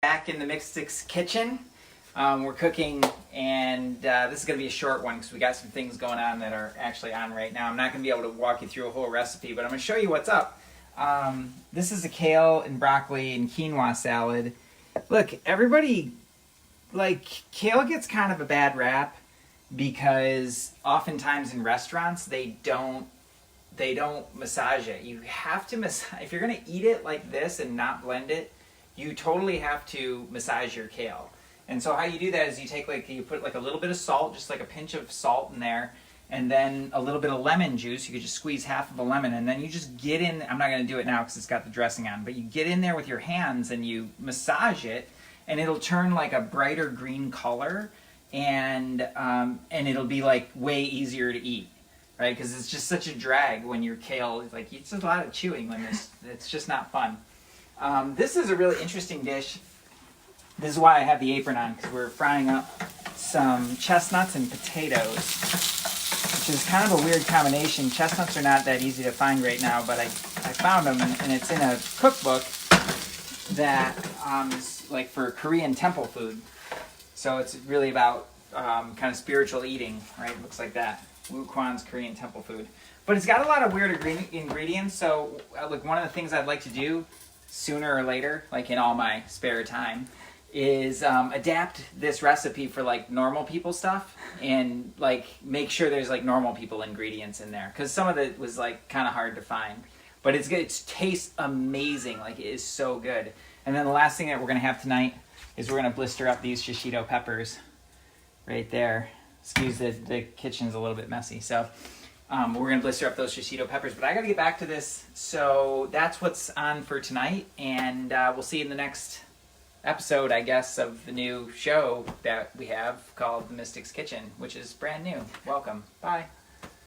Back in the Mystic's kitchen. We're cooking, and this is going to be a short one because we got some things going on that are actually on right now. I'm not going to be able to walk you through a whole recipe, but I'm going to show you what's up. This is a kale and broccoli and quinoa salad. Look, everybody, kale gets kind of a bad rap because oftentimes in restaurants they don't massage it. You have to massage. If you're going to eat it like this and not blend it, you totally have to massage your kale. And so how you do that is you put a little bit of salt, just like a pinch of salt in there, and then a little bit of lemon juice. You could just squeeze half of a lemon, and then you just get in. I'm not going to do it now because it's got the dressing on, but you get in there with your hands and you massage it, and it'll turn like a brighter green color, and it'll be like way easier to eat, right? Because it's just such a drag when your kale is like, it's a lot of chewing when it's just not fun. This is a really interesting dish. This is why I have the apron on, because we're frying up some chestnuts and potatoes, which is kind of a weird combination. Chestnuts are not that easy to find right now, but I found them, and it's in a cookbook that is like for Korean temple food. So it's really about kind of spiritual eating, right? It looks like that. Woo Kwan's Korean temple food. But it's got a lot of weird ingredients, so look, one of the things I'd like to do sooner or later, like in all my spare time, is adapt this recipe for like normal people stuff, and like make sure there's like normal people ingredients in there, because some of it was like kind of hard to find, but it's good. It tastes amazing. Like, it is so good. And then the last thing that we're gonna have tonight is we're gonna blister up these shishito peppers right there. Excuse the kitchen's a little bit messy, so we're going to blister up those shishito peppers. But I got to get back to this, so that's what's on for tonight, and we'll see you in the next episode, I guess, of the new show that we have called The Mystic's Kitchen, which is brand new. Welcome. Bye.